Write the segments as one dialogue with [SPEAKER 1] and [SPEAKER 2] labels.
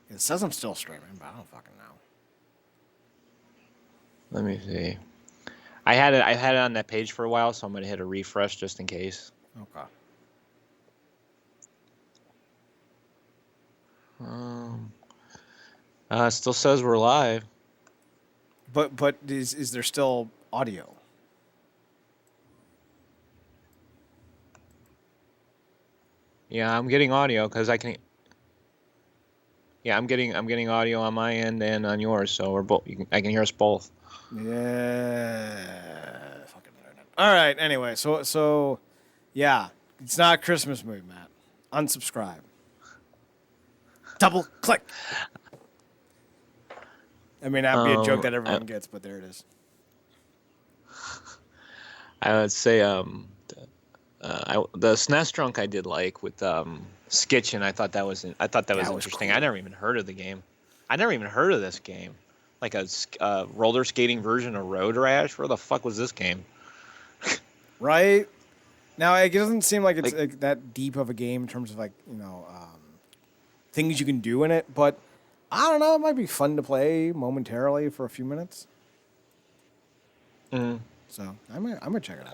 [SPEAKER 1] It says I'm still streaming, but I don't fucking know.
[SPEAKER 2] Let me see. I had it on that page for a while, so I'm gonna hit a refresh just in case.
[SPEAKER 1] Okay.
[SPEAKER 2] It still says we're live.
[SPEAKER 1] But is there still audio?
[SPEAKER 2] Yeah, I'm getting audio because I can. Yeah, I'm getting audio on my end and on yours, so we're both. I can hear us both.
[SPEAKER 1] Yeah. Fucking internet. All right. Anyway, so yeah, it's not a Christmas movie, Matt. Unsubscribe. Double click. I mean, that'd be a joke that everyone gets, but there it is.
[SPEAKER 2] I would say the SNES drunk I did like with Skitchin. I thought that was interesting.
[SPEAKER 1] Cool.
[SPEAKER 2] I never even heard of the game. I never even heard of this game. Like a roller skating version of Road Rash. Where the fuck was this game?
[SPEAKER 1] Right. Now it doesn't seem like it's like that deep of a game in terms of like things you can do in it, but I don't know. It might be fun to play momentarily for a few minutes.
[SPEAKER 2] Mm-hmm.
[SPEAKER 1] So I'm gonna check it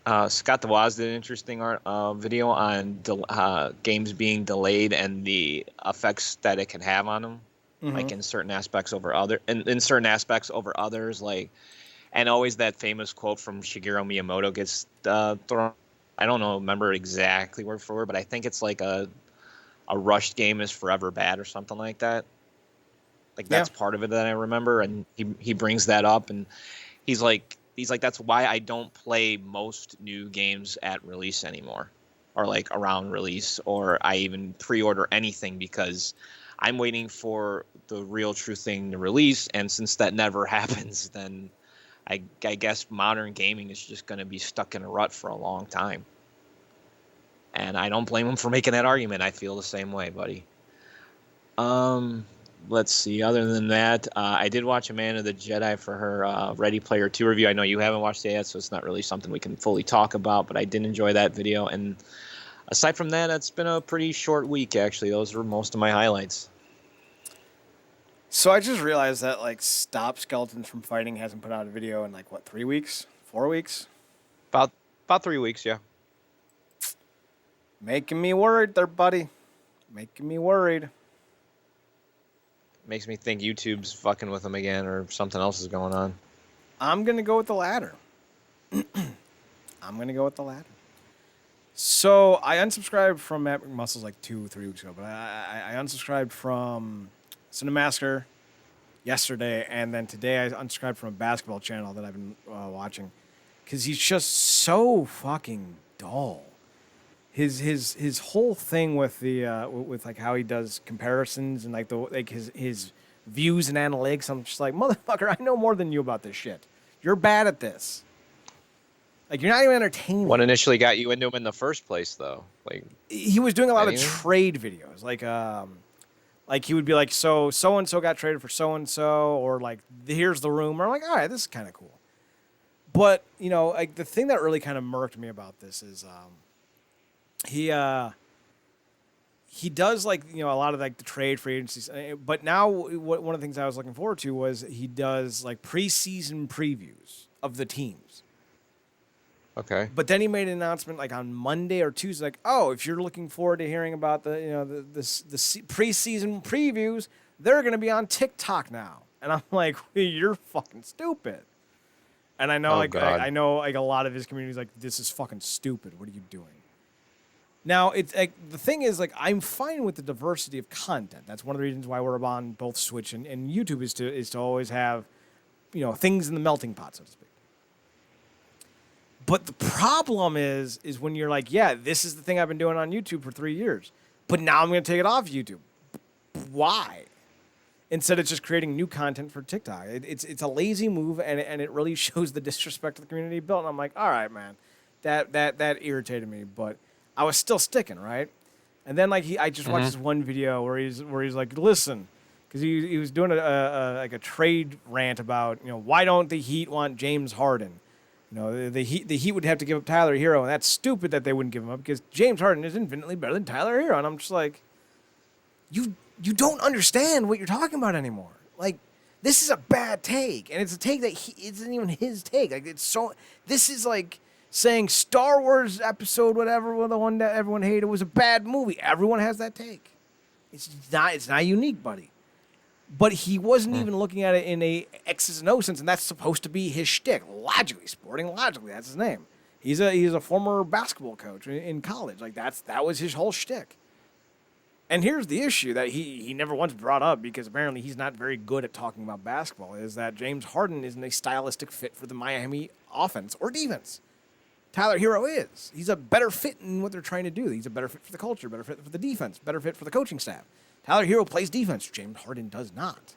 [SPEAKER 2] out. Scott DeWaz did an interesting video on games being delayed and the effects that it can have on them, like in certain aspects over in certain aspects over others, like, and always that famous quote from Shigeru Miyamoto gets thrown. I don't remember exactly word for word, but I think it's like a rushed game is forever bad or something like that. Like that's part of it that I remember, and he brings that up, and he's like that's why I don't play most new games at release anymore, or like around release, or I even pre-order anything because I'm waiting for the real true thing to release, and since that never happens, then I guess modern gaming is just going to be stuck in a rut for a long time. And I don't blame him for making that argument. I feel the same way, buddy. Let's see. Other than that, I did watch Amanda the Jedi for her Ready Player 2 review. I know you haven't watched it yet, so it's not really something we can fully talk about, but I did enjoy that video. And aside from that, it's been a pretty short week, actually. Those were most of my highlights.
[SPEAKER 1] So I just realized that like Stop Skeletons from Fighting hasn't put out a video in like what, 3 weeks? 4 weeks?
[SPEAKER 2] About 3 weeks, yeah.
[SPEAKER 1] Making me worried there, buddy. Making me worried.
[SPEAKER 2] Makes me think YouTube's fucking with them again or something else is going on.
[SPEAKER 1] I'm going to go with the latter. So I unsubscribed from Matt McMuscles like 2-3 weeks ago, but I unsubscribed from Cinemasker yesterday, and then today I unsubscribed from a basketball channel that I've been watching because he's just so fucking dull. His whole thing with the with like how he does comparisons and like his views and analytics, I'm just like, motherfucker, I know more than you about this shit. You're bad at this. Like, you're not even entertaining.
[SPEAKER 2] What initially got you into him in the first place, though? Like,
[SPEAKER 1] he was doing a lot of trade videos, like he would be like, so and so got traded for so and so, or like, here's the rumor. I'm like, all right, this is kind of cool. But like the thing that really kind of murked me about this is he does like a lot of like the trade free agencies, but now one of the things I was looking forward to was he does like preseason previews of the teams.
[SPEAKER 2] Okay.
[SPEAKER 1] But then he made an announcement like on Monday or Tuesday, like, oh, if you're looking forward to hearing about the preseason previews, they're going to be on TikTok now. And I'm like, you're fucking stupid. And I know I know like a lot of his community is like, this is fucking stupid. What are you doing? Now, it's like the thing is, like, I'm fine with the diversity of content. That's one of the reasons why we're on both Switch and YouTube is to always have, things in the melting pot, so to speak. But the problem is when you're like, yeah, this is the thing I've been doing on YouTube for 3 years, but now I'm going to take it off YouTube. Why? Instead of just creating new content for TikTok. It's a lazy move, and it really shows the disrespect to the community built. And I'm like, all right, man, that irritated me, but I was still sticking, right? And then like I just watched this one video where he's like, listen, because he was doing a trade rant about why don't the Heat want James Harden? The Heat would have to give up Tyler Hero, and that's stupid that they wouldn't give him up because James Harden is infinitely better than Tyler Hero. And I'm just like, you don't understand what you're talking about anymore. Like, this is a bad take, and it's a take that it isn't even his take. Like, this is like saying Star Wars episode whatever, well, the one that everyone hated, was a bad movie. Everyone has that take. It's not unique, buddy. But he wasn't even looking at it in a X's and O sense, and that's supposed to be his shtick. Sporting logically, that's his name. He's a former basketball coach in college. Like, that was his whole shtick. And here's the issue that he never once brought up, because apparently he's not very good at talking about basketball, is that James Harden isn't a stylistic fit for the Miami offense or defense. Tyler Hero is. He's a better fit in what they're trying to do. He's a better fit for the culture, better fit for the defense, better fit for the coaching staff. Tyler Hero plays defense. James Harden does not.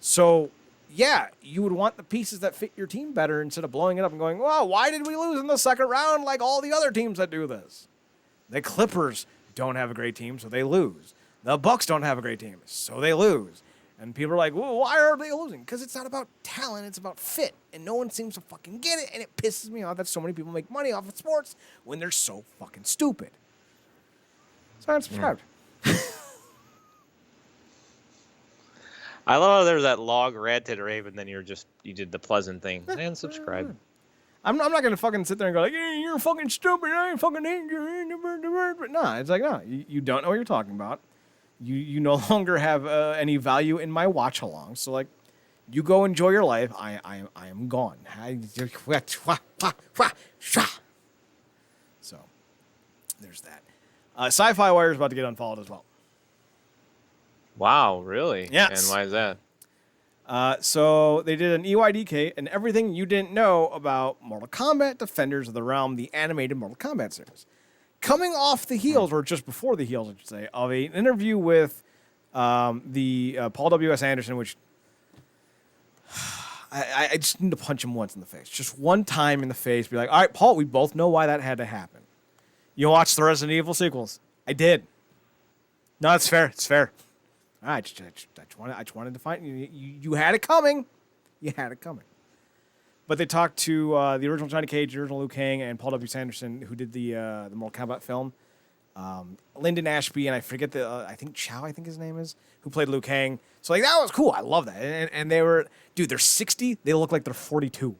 [SPEAKER 1] So, yeah, you would want the pieces that fit your team better instead of blowing it up and going, well, why did we lose in the second round like all the other teams that do this? The Clippers don't have a great team, so they lose. The Bucks don't have a great team, so they lose. And people are like, well, why are they losing? Because it's not about talent, it's about fit. And no one seems to fucking get it, and it pisses me off that so many people make money off of sports when they're so fucking stupid. So I'm subscribed.
[SPEAKER 2] I love how there's that log ranted rave, and then you did the pleasant thing and subscribe.
[SPEAKER 1] I'm not gonna fucking sit there and go like, hey, you're fucking stupid. I ain't fucking hate you. But no, it's like, no, you don't know what you're talking about. You no longer have any value in my watch along. So like, you go enjoy your life. I am gone. So there's that. Sci-Fi Wire is about to get unfollowed as well.
[SPEAKER 2] Wow, really?
[SPEAKER 1] Yes.
[SPEAKER 2] And why is that?
[SPEAKER 1] So they did an EYDK and everything you didn't know about Mortal Kombat Defenders of the Realm, the animated Mortal Kombat series. Coming off the heels, or just before the heels, I should say, of an interview with the Paul W.S. Anderson, which I just need to punch him once in the face. Just one time in the face. Be like, all right, Paul, we both know why that had to happen. You watched the Resident Evil sequels. I did. No, it's fair. It's fair. I just wanted to find you. You had it coming. You had it coming. But they talked to the original Johnny Cage, the original Liu Kang, and Paul W. Sanderson, who did the Mortal Kombat film. Lyndon Ashby, and I forget I think Chow, I think his name is, who played Liu Kang. So like that was cool. I love that. And they were, dude, they're 60. They look like they're 42.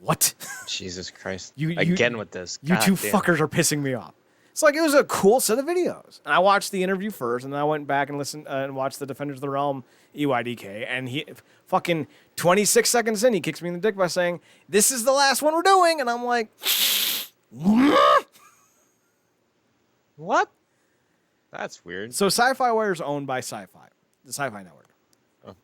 [SPEAKER 1] What?
[SPEAKER 2] Jesus Christ.
[SPEAKER 1] Again
[SPEAKER 2] with this.
[SPEAKER 1] You two fuckers are pissing me off. It's like it was a cool set of videos. And I watched the interview first, and then I went back and listened and watched the Defenders of the Realm EYDK. And he fucking 26 seconds in, he kicks me in the dick by saying, "This is the last one we're doing." And I'm like,
[SPEAKER 2] what? That's weird.
[SPEAKER 1] So Sci-Fi Wire is owned by Sci-Fi, the Sci-Fi Network.
[SPEAKER 2] Oh.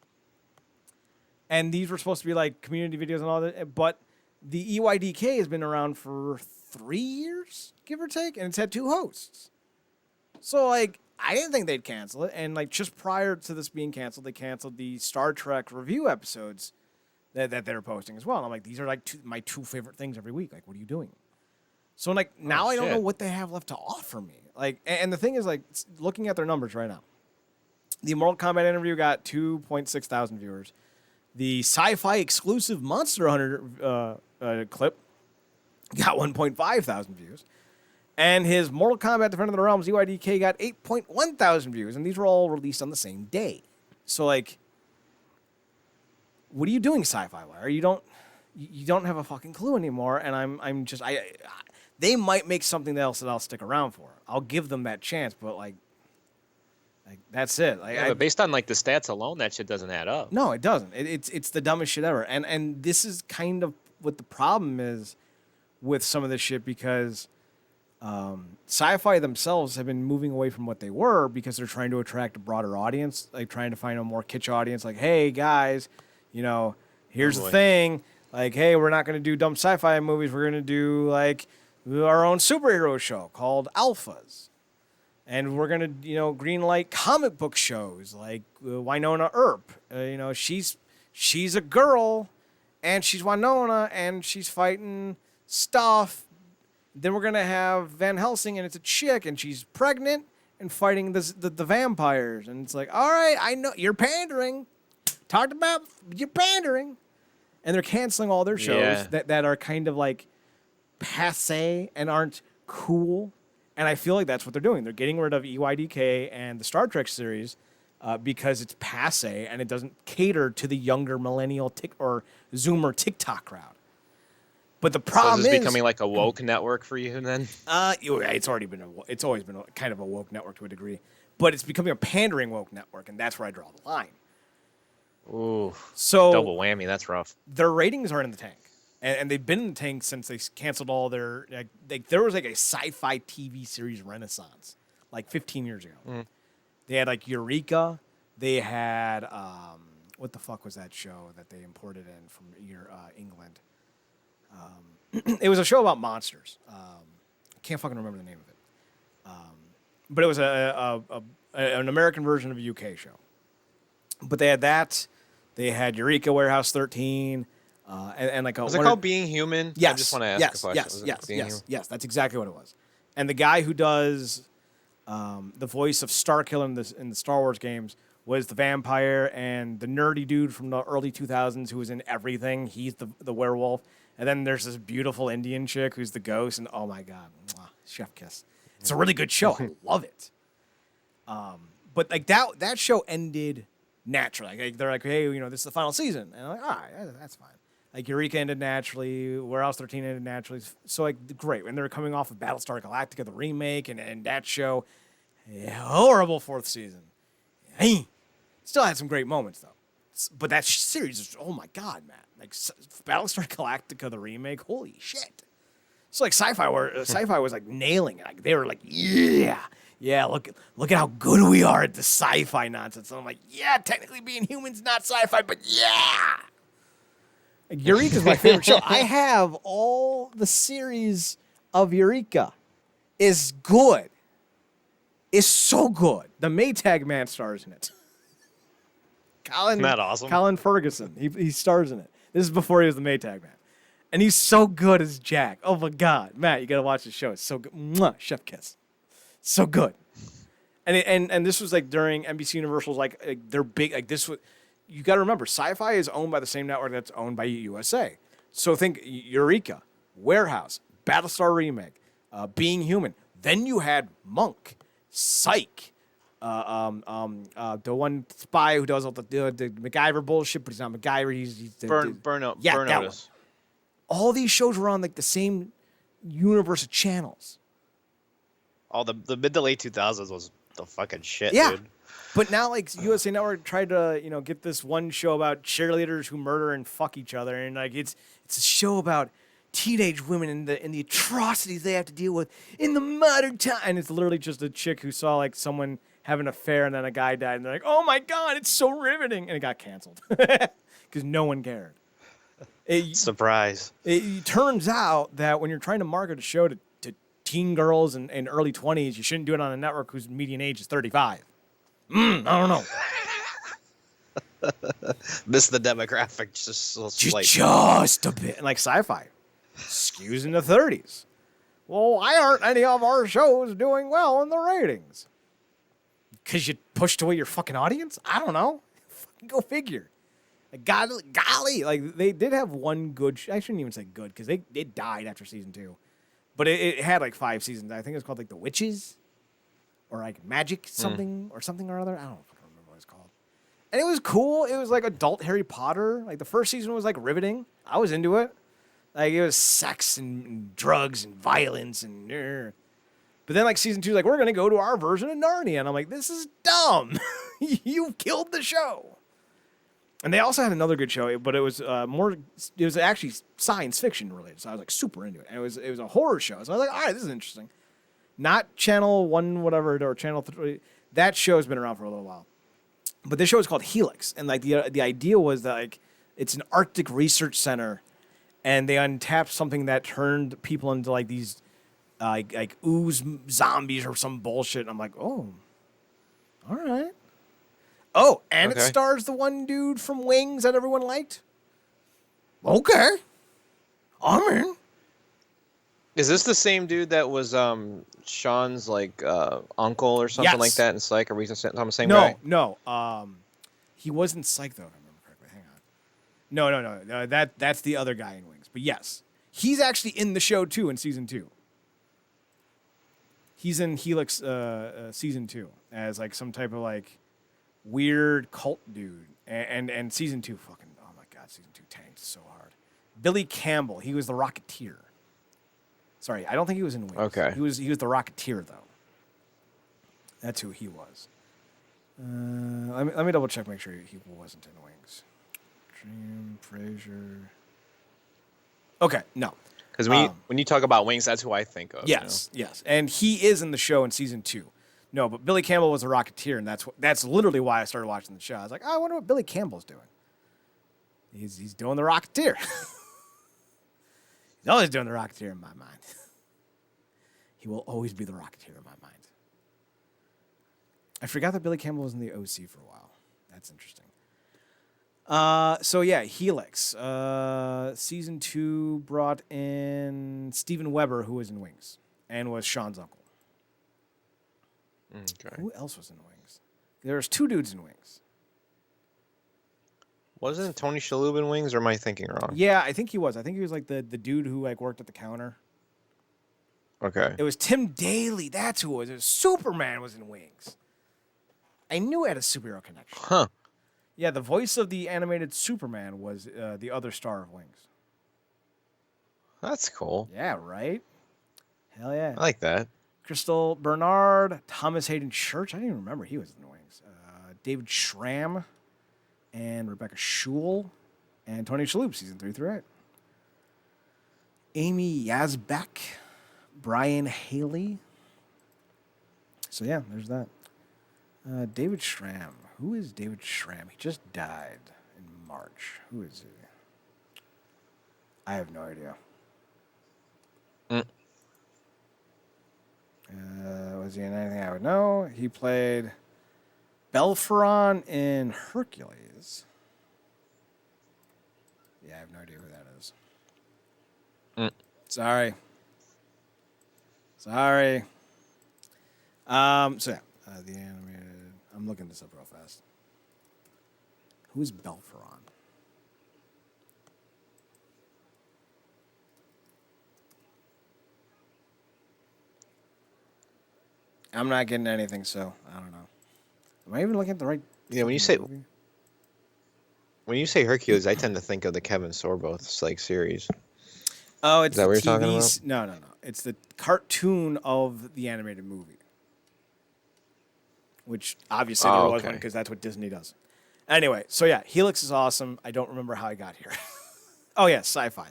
[SPEAKER 1] And these were supposed to be like community videos and all that, but the EYDK has been around for 3 years, give or take, and it's had 2 hosts. So, like, I didn't think they'd cancel it. And, like, just prior to this being canceled, they canceled the Star Trek review episodes that they were posting as well. And I'm like, these are, like, my 2 favorite things every week. Like, what are you doing? So, like, now I don't know what they have left to offer me. Like, and the thing is, like, looking at their numbers right now, the Mortal Kombat interview got 2.6 thousand viewers. The Sci-Fi exclusive Monster Hunter clip got 1.5 thousand views. And his Mortal Kombat Defender of the Realms EYDK got 8.1 thousand views. And these were all released on the same day. So, like, what are you doing, Sci-Fi Wire? You don't have a fucking clue anymore. And they might make something else that I'll stick around for. I'll give them that chance, but like that's it. Like,
[SPEAKER 2] but based on like the stats alone, that shit doesn't add up.
[SPEAKER 1] No, it doesn't. It's the dumbest shit ever. And this is kind of what the problem is with some of this shit, because Sci-Fi themselves have been moving away from what they were because they're trying to attract a broader audience, like trying to find a more kitsch audience. Like, hey guys, here's the thing. Like, hey, we're not going to do dumb sci-fi movies. We're going to do like our own superhero show called Alphas. And we're going to, greenlight comic book shows like Winona Earp. She's a girl, and she's Winona, and she's fighting stuff. Then we're going to have Van Helsing, and it's a chick, and she's pregnant and fighting the vampires. And it's like, all right, I know, you're pandering. Talked about you're pandering. And they're canceling all their shows that are kind of like passe and aren't cool And I feel like that's what they're doing. They're getting rid of EYDK and the Star Trek series because it's passe and it doesn't cater to the younger millennial or Zoomer TikTok crowd. But the problem
[SPEAKER 2] is this becoming like a woke network for you then?
[SPEAKER 1] It's always been kind of a woke network to a degree, but it's becoming a pandering woke network, and that's where I draw the line.
[SPEAKER 2] Ooh,
[SPEAKER 1] so
[SPEAKER 2] double whammy. That's rough.
[SPEAKER 1] Their ratings are in the tank, and they've been in the tank since they canceled all their. There was like a sci-fi TV series renaissance, like 15 years ago.
[SPEAKER 2] Mm.
[SPEAKER 1] They had like Eureka. They had what the fuck was that show that they imported in from England? It was a show about monsters. I can't fucking remember the name of it. But it was an American version of a UK show. But they had that. They had Eureka Warehouse 13. And like
[SPEAKER 2] was it called Being Human?
[SPEAKER 1] Yes.
[SPEAKER 2] I just want to ask a question.
[SPEAKER 1] Yes. That's exactly what it was. And the guy who does the voice of Starkiller in the Star Wars games was the vampire, and the nerdy dude from the early 2000s who was in everything. He's the werewolf. And then there's this beautiful Indian chick who's the ghost, and oh my God, chef kiss. It's a really good show. I love it. But like that show ended naturally. Like, they're like, hey, this is the final season, and I'm like, all right, that's fine. Like Eureka ended naturally, Warehouse 13 ended naturally. So like great. And they're coming off of Battlestar Galactica, the remake, and that show, horrible fourth season. Hey, still had some great moments though. But that series is, oh my God, man. Like Battlestar Galactica, the remake, holy shit. It's like sci-fi was like nailing it. Like they were like, yeah, look at how good we are at the sci-fi nonsense. And I'm like, yeah, technically being human's not sci-fi, but yeah. Like, Eureka's my favorite show. I have all the series of Eureka. Is good. It's so good. The Maytag Man stars in it.
[SPEAKER 2] Isn't that awesome?
[SPEAKER 1] Colin Ferguson. He stars in it. This is before he was the Maytag Man. And he's so good as Jack. Oh my God. Matt, you gotta watch this show. It's so good. Mwah, chef kiss. So good. And this was like during NBC Universal's like they're big, like this was, you gotta remember, Sci-Fi is owned by the same network that's owned by USA. So think Eureka, Warehouse, Battlestar Remake, Being Human. Then you had Monk, Psych, the one spy who does all the MacGyver bullshit, but he's not MacGyver. He's
[SPEAKER 2] Burnout.
[SPEAKER 1] Yeah,
[SPEAKER 2] Burnout.
[SPEAKER 1] that one. All these shows were on like the same universe of channels.
[SPEAKER 2] Oh, the mid to late 2000s was the fucking shit,
[SPEAKER 1] yeah.
[SPEAKER 2] dude.
[SPEAKER 1] But now, like USA Network tried to, get this one show about cheerleaders who murder and fuck each other, and like it's a show about teenage women and the atrocities they have to deal with in the modern time. And it's literally just a chick who saw like someone have an affair and then a guy died, and they're like, "Oh my God, it's so riveting," and it got canceled because no one cared.
[SPEAKER 2] Surprise.
[SPEAKER 1] It turns out that when you're trying to market a show to teen girls and early 20s, you shouldn't do it on a network whose median age is 35. I don't know.
[SPEAKER 2] Miss the demographic just
[SPEAKER 1] a bit. Like Sci-Fi skews in the 30s. Well, why aren't any of our shows doing well in the ratings? Because you pushed away your fucking audience? I don't know. Fucking go figure. Like, golly, like they did have one good. I shouldn't even say good because it died after season 2, but it had like 5 seasons. I think it was called like The Witches, or like Magic something or something or other. I don't fucking remember what it's called. And it was cool. It was like adult Harry Potter. Like the first season was like riveting. I was into it. Like it was sex and drugs and violence and. But then like season 2, like we're gonna go to our version of Narnia, and I'm like, this is dumb. You killed the show. And they also had another good show, but it was more. It was actually science fiction related, so I was like super into it. And it was a horror show, so I was like, all right, this is interesting. Not Channel 1 whatever or Channel 3. That show has been around for a little while, but this show is called Helix, and like the idea was that like it's an Arctic research center, and they untapped something that turned people into like these like ooze zombies or some bullshit. And I'm like, oh, all right. Oh, and It stars the one dude from Wings that everyone liked. Okay. I'm in.
[SPEAKER 2] Is this the same dude that was Sean's like uncle or something like that in Psych? Are we talking the same guy?
[SPEAKER 1] No. He wasn't Psych though, if I remember correctly. Hang on. No. That's the other guy in Wings. But yes, he's actually in the show too in season 2. He's in Helix season 2 as like some type of like weird cult dude, and season 2 fucking oh my god, season 2 tanked so hard. Billy Campbell, he was the Rocketeer. Sorry, I don't think he was in Wings.
[SPEAKER 2] Okay.
[SPEAKER 1] He was the Rocketeer though. That's who he was. Let me double check, make sure he wasn't in Wings. Dream Frasier. Okay, no.
[SPEAKER 2] Because when you talk about Wings, that's who I think of.
[SPEAKER 1] Yes, yes, and he is in the show in season 2. No, but Billy Campbell was a Rocketeer, and that's literally why I started watching the show. I was like, oh, I wonder what Billy Campbell's doing. He's doing the Rocketeer. He's always doing the Rocketeer in my mind. He will always be the Rocketeer in my mind. I forgot that Billy Campbell was in the OC for a while. That's interesting. So yeah, Helix. Season 2 brought in Steven Weber, who was in Wings, and was Sean's uncle.
[SPEAKER 2] Okay.
[SPEAKER 1] Who else was in Wings? There's 2 dudes in Wings.
[SPEAKER 2] Wasn't Tony Shalhoub in Wings, or am I thinking wrong?
[SPEAKER 1] Yeah, I think he was. I think he was like the dude who like worked at the counter.
[SPEAKER 2] Okay.
[SPEAKER 1] It was Tim Daly. That's who it was. It was Superman was in Wings. I knew it had a superhero connection.
[SPEAKER 2] Huh.
[SPEAKER 1] Yeah, the voice of the animated Superman was the other star of Wings.
[SPEAKER 2] That's cool.
[SPEAKER 1] Yeah, right? Hell yeah.
[SPEAKER 2] I like that.
[SPEAKER 1] Crystal Bernard, Thomas Hayden Church. I didn't even remember he was in Wings. David Schramm and Rebecca Schul and Tony Shalhoub, season 3 through 8. Amy Yazbek, Brian Haley. So yeah, there's that. David Schramm. Who is David Schramm? He just died in March. Who is he? I have no idea. Was he in anything I would know? He played Belferon in Hercules. Yeah, I have no idea who that is. Sorry. So yeah, the animated. I'm looking this up real fast. Who's Belferon? I'm not getting anything, so I don't know. Am I even looking at the right?
[SPEAKER 2] Yeah, when you say Hercules, I tend to think of the Kevin Sorbo's like series.
[SPEAKER 1] Oh, it's
[SPEAKER 2] Is that what you're talking
[SPEAKER 1] TV's
[SPEAKER 2] about?
[SPEAKER 1] No. It's the cartoon of the animated movie. Which obviously there was one because that's what Disney does. Anyway, so yeah, Helix is awesome. I don't remember how I got here. Oh yeah, sci-fi.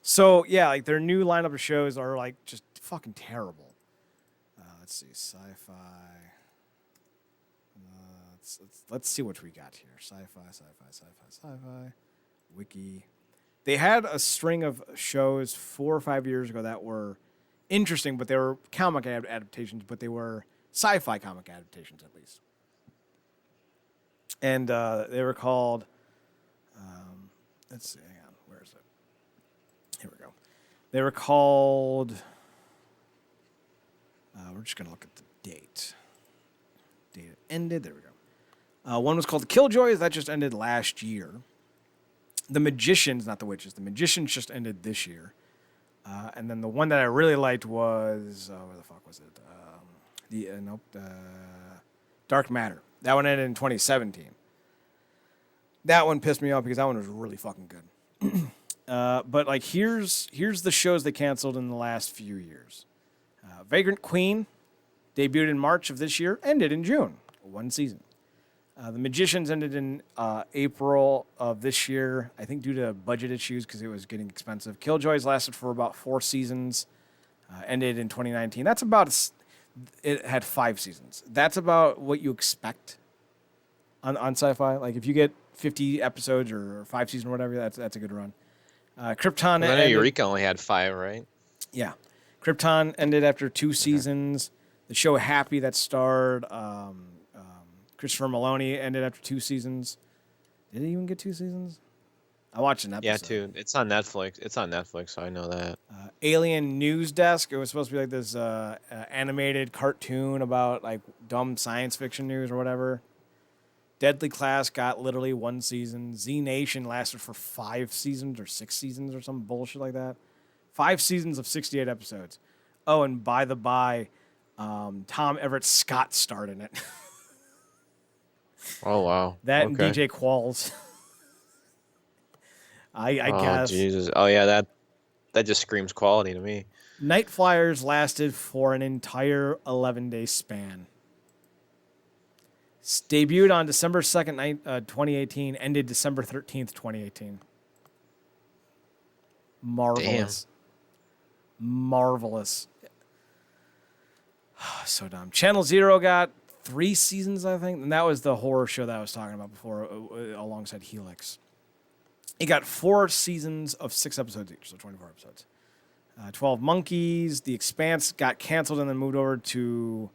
[SPEAKER 1] So yeah, like their new lineup of shows are like just fucking terrible. Let's see, sci-fi. Let's see what we got here. Sci-fi. Wiki. They had a string of shows 4 or 5 years ago that were interesting, but they were comic adaptations, but they were sci-fi comic adaptations at least. And they were called, let's see, hang on, where is it? Here we go. They were called, we're just going to look at the date. Date it ended, there we go. One was called The Killjoys, that just ended last year. The Magicians, not the Witches, The Magicians just ended this year. And then the one that I really liked was, where the fuck was it? Dark Matter. That one ended in 2017. That one pissed me off because that one was really fucking good. But like, here's the shows they canceled in the last few years. Vagrant Queen debuted in March of this year, ended in June, 1 season. The Magicians ended in April of this year, I think due to budget issues because it was getting expensive. Killjoys lasted for about 4 seasons, ended in 2019. That's about, it had 5 seasons. That's about what you expect on sci-fi. Like if you get 50 episodes or 5 seasons or whatever, that's a good run. Krypton.
[SPEAKER 2] I know Eureka only had 5, right?
[SPEAKER 1] Yeah. Krypton ended after 2 seasons. The show Happy that starred Christopher Maloney ended after 2 seasons. Did it even get 2 seasons? I watched an episode.
[SPEAKER 2] Yeah, 2. It's on Netflix. So I know that.
[SPEAKER 1] Alien News Desk. It was supposed to be like this animated cartoon about like dumb science fiction news or whatever. Deadly Class got literally 1 season. Z Nation lasted for 5 seasons or 6 seasons or some bullshit like that. 5 seasons of 68 episodes. Oh, and by the by, Tom Everett Scott starred in it.
[SPEAKER 2] Oh wow.
[SPEAKER 1] That and
[SPEAKER 2] Okay.
[SPEAKER 1] DJ Qualls. I
[SPEAKER 2] Oh
[SPEAKER 1] guess.
[SPEAKER 2] Jesus. Oh yeah, that just screams quality to me.
[SPEAKER 1] Night Flyers lasted for an entire 11-day span. Debuted on December 2nd, 2018, ended December 13th, 2018.
[SPEAKER 2] Damn.
[SPEAKER 1] Marvelous. Marvelous. So dumb. Channel Zero got 3 seasons, I think, and that was the horror show that I was talking about before, alongside Helix. It got 4 seasons of 6 episodes each, so 24 episodes. 12 Monkeys, The Expanse got canceled and then moved over to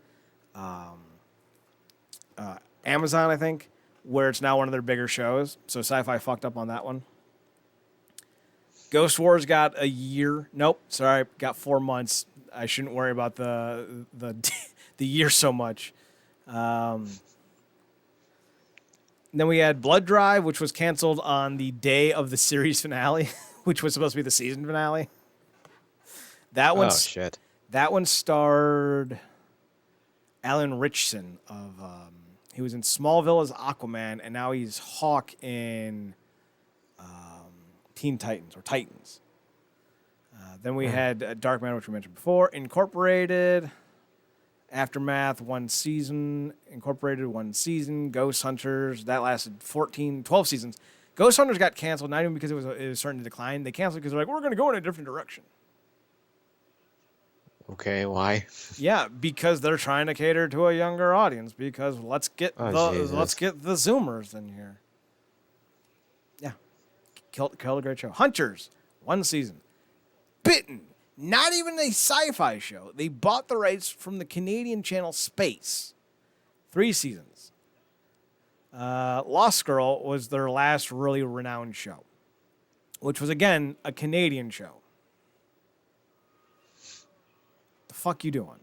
[SPEAKER 1] Amazon, I think, where it's now one of their bigger shows. So Sci-Fi fucked up on that one. Ghost Wars got a year. Nope, sorry, got 4 months. I shouldn't worry about the the year so much. Then we had Blood Drive, which was canceled on the day of the series finale, which was supposed to be the season finale. That one,
[SPEAKER 2] shit.
[SPEAKER 1] That one starred Alan Ritchson of. He was in Smallville as Aquaman, and now he's Hawk in Teen Titans or Titans. Then we had Darkman, which we mentioned before. Incorporated, Aftermath, 1 season. Incorporated, 1 season. Ghost Hunters, that lasted 12 seasons. Ghost Hunters got canceled, not even because it was starting to decline. They canceled because they're like, we're going to go in a different direction.
[SPEAKER 2] Okay, why?
[SPEAKER 1] Yeah, because they're trying to cater to a younger audience. Because let's get the Zoomers in here. Yeah, killed a great show. Hunters, 1 season. Bitten, not even a sci-fi show. They bought the rights from the Canadian channel Space. 3 seasons. Lost Girl was their last really renowned show, which was again a Canadian show. The fuck you doing?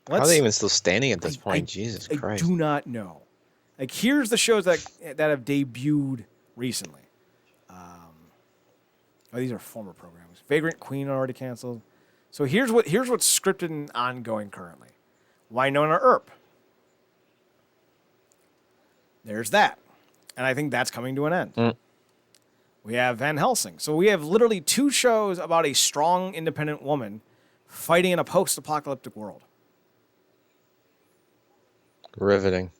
[SPEAKER 2] How are they even still standing at this point? Jesus Christ.
[SPEAKER 1] I do not know. Like, here's the shows that have debuted recently. These are former programs. Vagrant Queen already canceled. So here's what's scripted and ongoing currently. Winona Earp. There's that. And I think that's coming to an end. We have Van Helsing. So we have literally 2 shows about a strong, independent woman fighting in a post-apocalyptic world.
[SPEAKER 2] Riveting.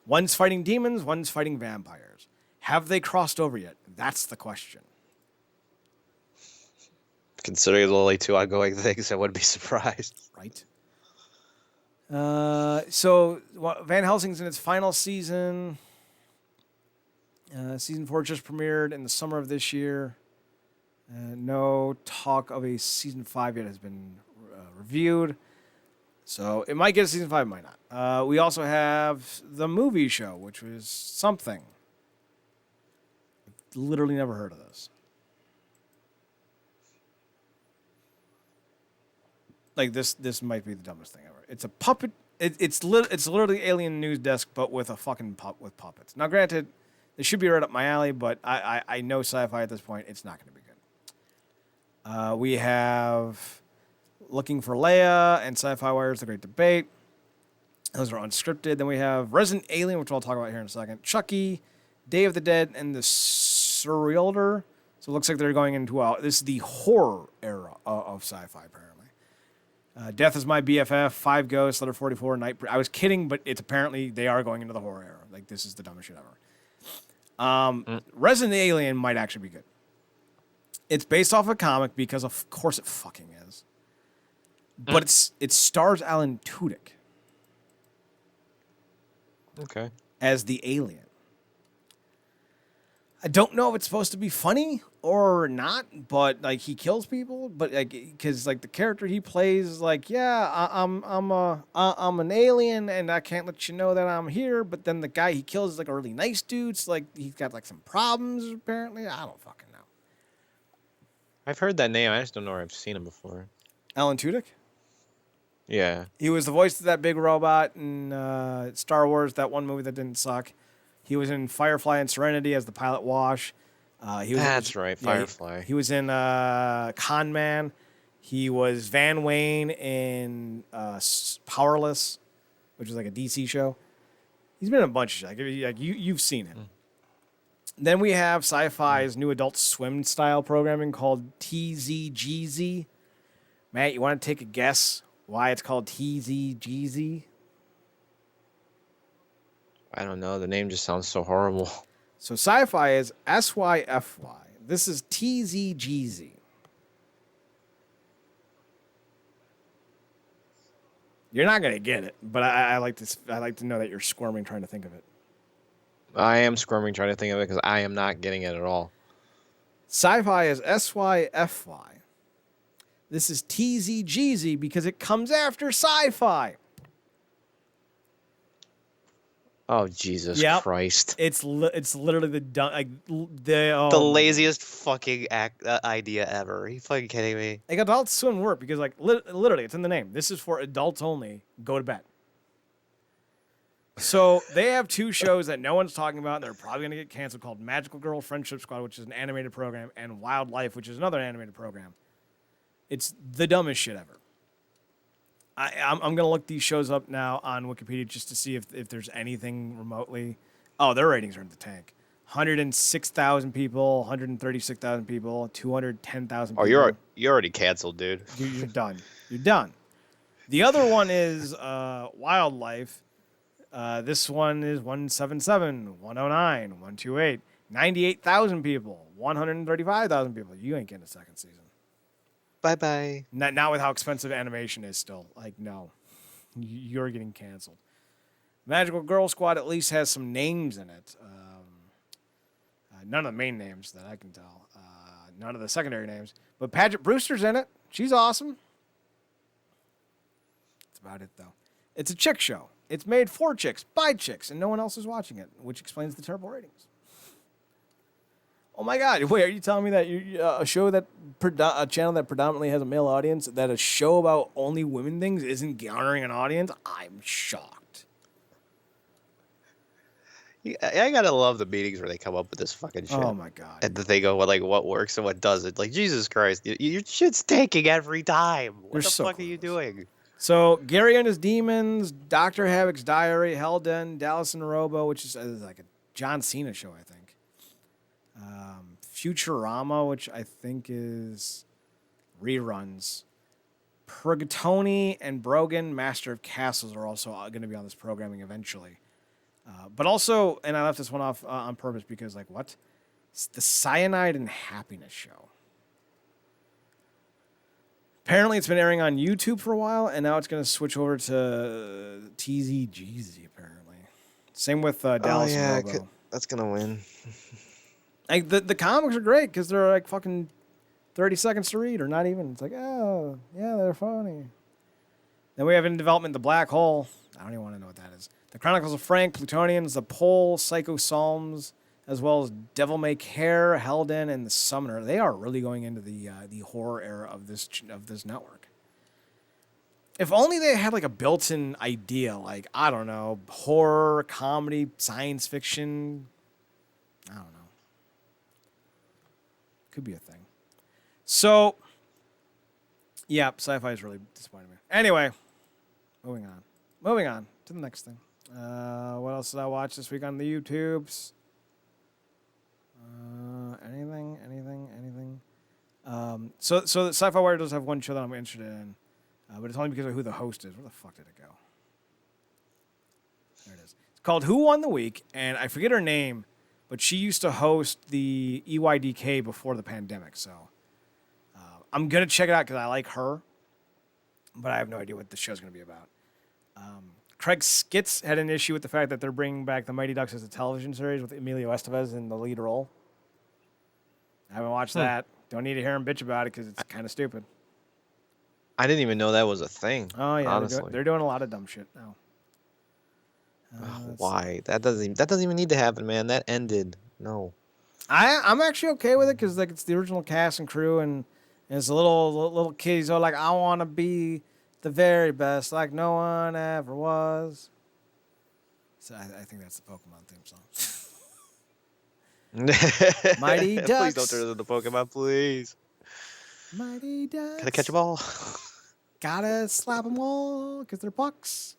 [SPEAKER 1] One's fighting demons, one's fighting vampires. Have they crossed over yet? That's the question.
[SPEAKER 2] Considering the only 2 ongoing things, I wouldn't be surprised.
[SPEAKER 1] Right. So Van Helsing's in its final season. Season 4 just premiered in the summer of this year. No talk of a season 5 yet has been reviewed. So it might get a season 5, it might not. We also have the movie show, which was something. Literally never heard of this. Like, this might be the dumbest thing ever. It's a puppet. It's literally Alien News Desk, but with a fucking with puppets. Now, granted, this should be right up my alley, but I know sci-fi at this point. It's not going to be good. We have Looking for Leia and Sci-Fi Wires, The Great Debate. Those are unscripted. Then we have Resident Alien, which I'll talk about here in a second. Chucky, Day of the Dead, and The Surrealder. So it looks like they're going into this is the horror era of sci-fi, apparently. Death is My BFF, 5 Ghosts, Letter 44, Night. I was kidding, but it's apparently they are going into the horror era. Like, this is the dumbest shit ever. Resident Alien might actually be good. It's based off a comic because of course it fucking is. But it stars Alan Tudyk.
[SPEAKER 2] Okay.
[SPEAKER 1] As the alien. I don't know if it's supposed to be funny or not, but like he kills people, but like because like the character he plays is like, yeah, I'm an alien and I can't let you know that I'm here. But then the guy he kills is like a really nice dude. So like he's got like some problems apparently. I don't fucking know.
[SPEAKER 2] I've heard that name. I just don't know where I've seen him before.
[SPEAKER 1] Alan Tudyk.
[SPEAKER 2] Yeah.
[SPEAKER 1] He was the voice of that big robot in Star Wars, that one movie that didn't suck. He was in Firefly and Serenity as the pilot Wash.
[SPEAKER 2] That's right, Firefly.
[SPEAKER 1] He was in Con Man. He was Van Wayne in Powerless, which is like a DC show. He's been in a bunch of shit. Like you've seen it. Then we have Sci-Fi's new Adult Swim style programming called TZGZ. Matt, you want to take a guess why it's called TZGZ?
[SPEAKER 2] I don't know. The name just sounds so horrible.
[SPEAKER 1] So Sci-Fi is SYFY. This is TZGZ. You're not gonna get it, but I like to know that you're squirming trying to think of it.
[SPEAKER 2] I am squirming trying to think of it because I am not getting it at all.
[SPEAKER 1] Sci-Fi is SYFY. This is TZGZ because it comes after Sci-Fi.
[SPEAKER 2] Oh, Jesus Christ.
[SPEAKER 1] It's literally
[SPEAKER 2] the laziest fucking idea ever. Are you fucking kidding me?
[SPEAKER 1] Like Adult Swim work because like literally it's in the name. This is for adults only. Go to bed. So they have two shows that no one's talking about and they're probably going to get canceled called Magical Girl Friendship Squad, which is an animated program, and Wildlife, which is another animated program. It's the dumbest shit ever. I'm going to look these shows up now on Wikipedia just to see if there's anything remotely. Oh, their ratings are in the tank. 106,000 people, 136,000 people, 210,000 people.
[SPEAKER 2] Oh, you're already canceled, dude.
[SPEAKER 1] You're done. You're done. The other one is Wildlife. This one is 177, 109, 128, 98,000 people, 135,000 people. You ain't getting a second season.
[SPEAKER 2] Bye-bye.
[SPEAKER 1] Not with how expensive animation is still. Like, no. You're getting canceled. Magical Girl Squad at least has some names in it. None of the main names that I can tell. None of the secondary names. But Paget Brewster's in it. She's awesome. That's about it, though. It's a chick show. It's made for chicks, by chicks, and no one else is watching it, which explains the terrible ratings. Oh my God! Wait, are you telling me that a channel that predominantly has a male audience, that a show about only women things isn't garnering an audience? I'm shocked.
[SPEAKER 2] I gotta love the meetings where they come up with this fucking shit.
[SPEAKER 1] Oh my God!
[SPEAKER 2] And they go, like, what works and what doesn't. Like, Jesus Christ, your shit's taking every time. What the fuck are you doing?
[SPEAKER 1] So Gary and His Demons, Dr. Havoc's Diary, Hellden, Dallas and Robo, which is like a John Cena show, I think. Futurama, which I think is reruns. Purgatoni and Brogan, Master of Castles, are also going to be on this programming eventually. But also, and I left this one off on purpose because, like, what? It's the Cyanide and Happiness show. Apparently, it's been airing on YouTube for a while, and now it's going to switch over to TZGZ, apparently. Same with Dallas and Robo.
[SPEAKER 2] That's going to win.
[SPEAKER 1] Like, the comics are great because they're, like, fucking 30 seconds to read, or not even. It's like, oh, yeah, they're funny. Then we have in development The Black Hole. I don't even want to know what that is. The Chronicles of Frank, Plutonians, The Pole, Psycho Psalms, as well as Devil May Care, Hellden, and The Summoner. They are really going into the horror era of this network. If only they had like a built-in idea, like, I don't know, horror, comedy, science fiction. I don't know. Could be a thing. So, yeah, Sci-Fi is really disappointing me. Anyway, moving on to the next thing. What else did I watch this week on the YouTubes? Anything. So the Sci-Fi Wire does have one show that I'm interested in, but it's only because of who the host is. Where the fuck did it go? There it is. It's called Who Won the Week, and I forget her name, but she used to host the EYDK before the pandemic, so I'm going to check it out because I like her, but I have no idea what the show's going to be about. Craig Skitz had an issue with the fact that they're bringing back The Mighty Ducks as a television series with Emilio Estevez in the lead role. I haven't watched that. Don't need to hear him bitch about it because it's kind of stupid.
[SPEAKER 2] I didn't even know that was a thing.
[SPEAKER 1] Oh, yeah.
[SPEAKER 2] Honestly.
[SPEAKER 1] They're doing a lot of dumb shit now.
[SPEAKER 2] Why? That doesn't even need to happen, man. That ended. No.
[SPEAKER 1] I'm actually okay with it because like it's the original cast and crew, and it's a little kids who are like, I want to be the very best, like no one ever was. So I think that's the Pokemon theme song. Mighty Ducks.
[SPEAKER 2] Please don't turn it into Pokemon, please.
[SPEAKER 1] Mighty
[SPEAKER 3] Can I catch a
[SPEAKER 1] Ducks.
[SPEAKER 3] ball?
[SPEAKER 1] Gotta slap them all because they're pucks.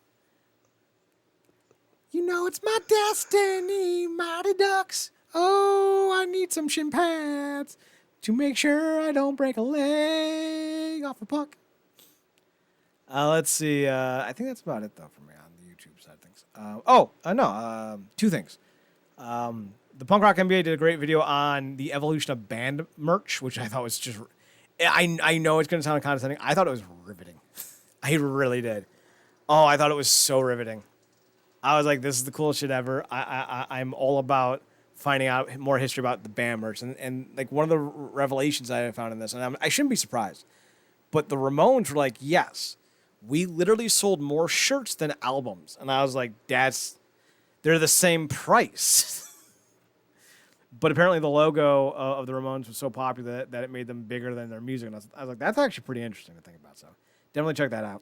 [SPEAKER 1] You know it's my destiny, Mighty Ducks. Oh, I need some shin pads to make sure I don't break a leg off a puck. Let's see. I think that's about it, though, for me on the YouTube side of things. No. Two things. The Punk Rock NBA did a great video on the evolution of band merch, which I thought was just. I know it's going to sound condescending. I thought it was riveting. I really did. Oh, I thought it was so riveting. I was like, this is the coolest shit ever. I'm all about finding out more history about the band merch. And like one of the revelations I found in this, and I shouldn't be surprised, but the Ramones were like, yes, we literally sold more shirts than albums. And I was like, they're the same price. But apparently the logo of the Ramones was so popular that it made them bigger than their music. And I was like, that's actually pretty interesting to think about. So definitely check that out.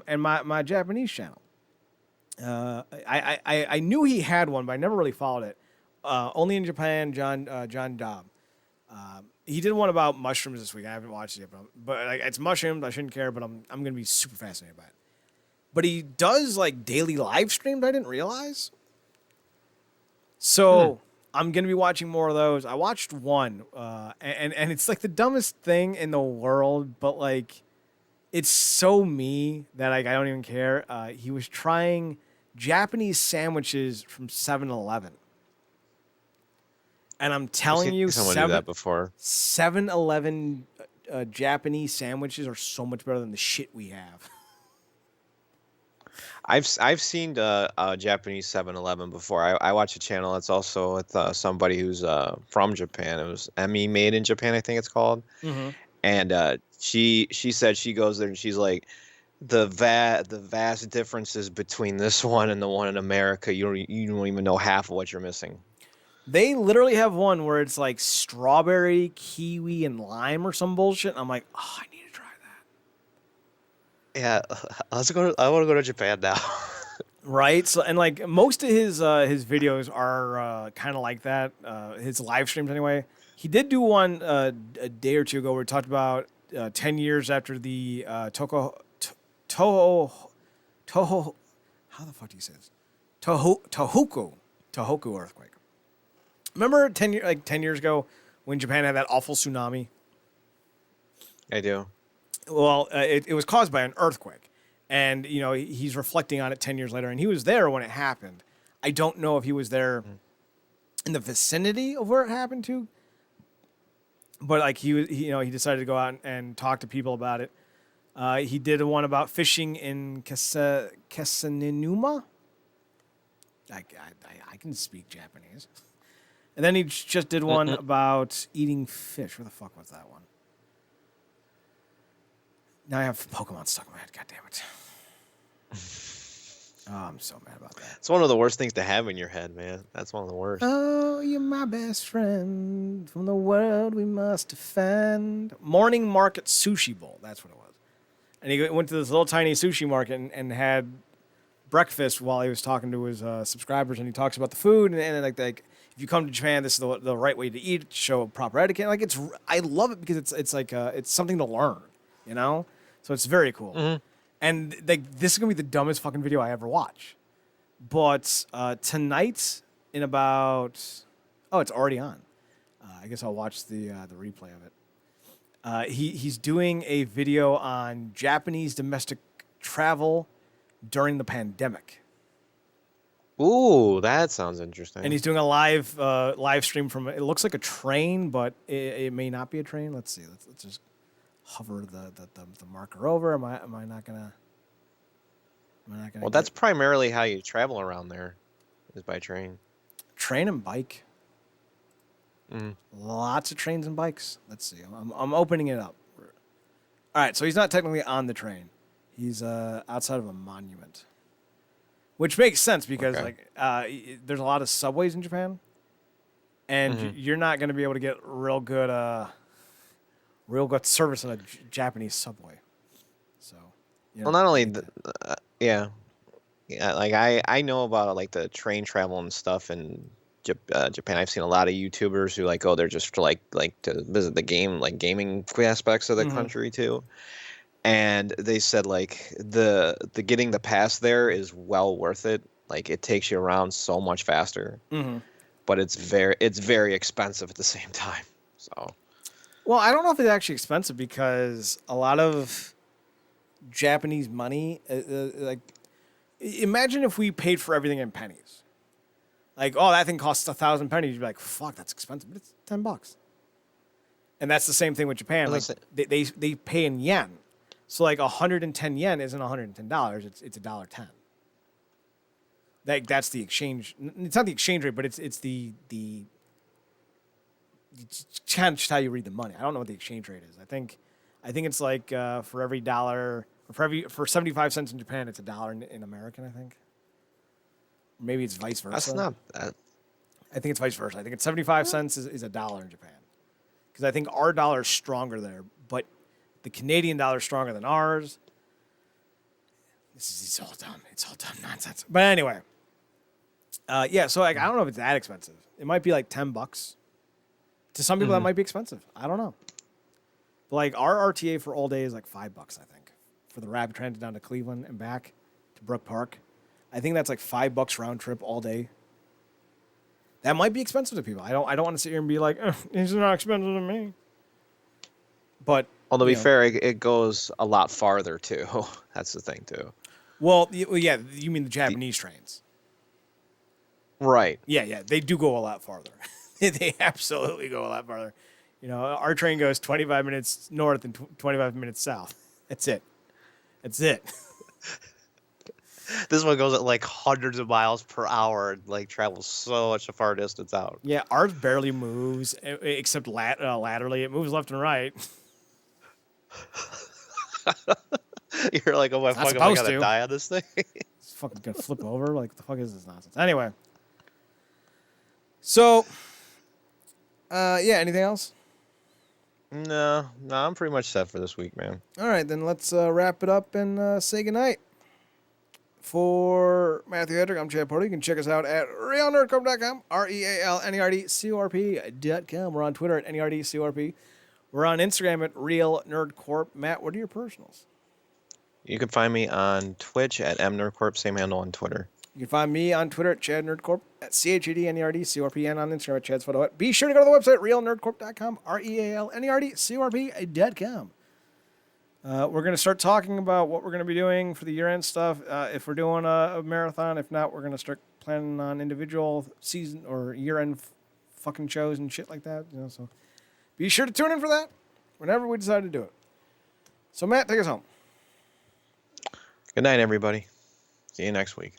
[SPEAKER 1] And my Japanese channel. I knew he had one, but I never really followed it. Only in Japan, John Dobb. He did one about mushrooms this week. I haven't watched it yet, but like, it's mushrooms. I shouldn't care, but I'm gonna be super fascinated by it. But he does like daily live streams. I didn't realize. So I'm gonna be watching more of those. I watched one, and it's like the dumbest thing in the world, but like it's so me that like I don't even care. He was trying Japanese sandwiches from 7-Eleven. And I'm telling you,
[SPEAKER 3] someone do that before.
[SPEAKER 1] 7-Eleven Japanese sandwiches are so much better than the shit we have.
[SPEAKER 3] I've seen Japanese 7-Eleven before. I watch a channel that's also with somebody who's from Japan. It was Emmy Made in Japan, I think it's called.
[SPEAKER 1] Mm-hmm.
[SPEAKER 3] And she said she goes there and she's like, the vast differences between this one and the one in America, you don't even know half of what you're missing.
[SPEAKER 1] They literally have one where it's like strawberry, kiwi, and lime or some bullshit. I'm like, oh, I need to try that.
[SPEAKER 3] Yeah, I want to go to Japan now.
[SPEAKER 1] Right. So, and like most of his videos are kind of like that. His live streams anyway. He did do one a day or two ago where he talked about 10 years after the Toho. How the fuck do you say this? Tohoku earthquake. Remember 10 years ago when Japan had that awful tsunami?
[SPEAKER 3] I do.
[SPEAKER 1] Well, it was caused by an earthquake. And, you know, he's reflecting on it 10 years later. And he was there when it happened. I don't know if he was there in the vicinity of where it happened to. But, like, he decided to go out and talk to people about it. He did one about fishing in Kesaninuma. I can speak Japanese. And then he just did one about eating fish. Where the fuck was that one? Now I have Pokemon stuck in my head. God damn it. Oh, I'm so mad about that.
[SPEAKER 3] It's one of the worst things to have in your head, man. That's one of the worst.
[SPEAKER 1] Oh, you're my best friend. From the world we must defend. Morning Market Sushi Bowl. That's what it was. And he went to this little tiny sushi market and had breakfast while he was talking to his subscribers. And he talks about the food and like if you come to Japan, this is the right way to eat. Show proper etiquette. Like I love it because it's like it's something to learn, you know. So it's very cool. Mm-hmm. And like this is gonna be the dumbest fucking video I ever watch. But tonight in about it's already on. I guess I'll watch the replay of it. He's doing a video on Japanese domestic travel during the pandemic.
[SPEAKER 3] Ooh, that sounds interesting.
[SPEAKER 1] And he's doing a live stream from it looks like a train, but it may not be a train. Let's see. Let's just hover the marker over. Am I not gonna?
[SPEAKER 3] Well, that's primarily how you travel around there, is by train.
[SPEAKER 1] Train and bike. Lots of trains and bikes. Let's see. I'm opening it up. All right, so he's not technically on the train. He's outside of a monument. Which makes sense because there's a lot of subways in Japan, and you're not going to be able to get real good service in a Japanese subway. So,
[SPEAKER 3] well, not only like I know about like the train travel and stuff in Japan. I've seen a lot of YouTubers who like go there just to like to visit the gaming aspects of the country too. And they said like the getting the pass there is well worth it. Like it takes you around so much faster, but it's very expensive at the same time. So,
[SPEAKER 1] Well, I don't know if it's actually expensive because a lot of Japanese money, like, imagine if we paid for everything in pennies. Like, oh, that thing costs 1,000 pennies. You'd be like, fuck, that's expensive, but it's $10. And that's the same thing with Japan. Like, they pay in yen. So like 110 yen isn't $110. It's $1.10. That's the exchange. It's not the exchange rate, but it's the it's kind of just how you read the money. I don't know what the exchange rate is. I think it's like for every dollar, for 75 cents in Japan, it's $1 in American. I think. Maybe it's vice versa.
[SPEAKER 3] that's not that.
[SPEAKER 1] I think it's vice versa. I think it's 75 cents is $1 in Japan, because I think our dollar is stronger there, but the Canadian dollar is stronger than ours. It's all dumb. It's all dumb nonsense. But anyway, yeah. So like, I don't know if it's that expensive. It might be like $10. To some people, that might be expensive. I don't know. But like our RTA for all day is like $5, I think, for the rapid transit down to Cleveland and back to Brook Park. I think that's like $5 round trip all day. That might be expensive to people. I don't want to sit here and be like, it's not expensive to me. But
[SPEAKER 3] Although to be fair, it goes a lot farther too. That's the thing too.
[SPEAKER 1] Well, yeah, you mean the Japanese trains?
[SPEAKER 3] Right.
[SPEAKER 1] Yeah, they do go a lot farther. They absolutely go a lot farther. You know, our train goes 25 minutes north and 25 minutes south. That's it.
[SPEAKER 3] This one goes at like hundreds of miles per hour, like travels so much a far distance out.
[SPEAKER 1] Yeah, ours barely moves, except laterally. It moves left and right.
[SPEAKER 3] You're like, oh my fuck, am I gonna die on this thing?
[SPEAKER 1] It's fucking gonna flip over. Like, what the fuck is this nonsense? Anyway. So, yeah, anything else?
[SPEAKER 3] No, I'm pretty much set for this week, man.
[SPEAKER 1] All right, then let's wrap it up and say goodnight. For Matthew Hedrick, I'm Chad Porter. You can check us out at realnerdcorp.com, REALNERDCORP.com. We're on Twitter at NERDCORP. We're on Instagram at realnerdcorp. Matt, what are your personals?
[SPEAKER 3] You can find me on Twitch at mnerdcorp, same handle on Twitter.
[SPEAKER 1] You can find me on Twitter at ChadNerdCorp, at ChadNerdCorp, and on Instagram at Chad's Photo. Be sure to go to the website, realnerdcorp.com, REALNERDCORP.com. We're going to start talking about what we're going to be doing for the year-end stuff. If we're doing a marathon, if not, we're going to start planning on individual season or year-end fucking shows and shit like that. You know, so be sure to tune in for that whenever we decide to do it. So, Matt, take us home.
[SPEAKER 3] Good night, everybody. See you next week.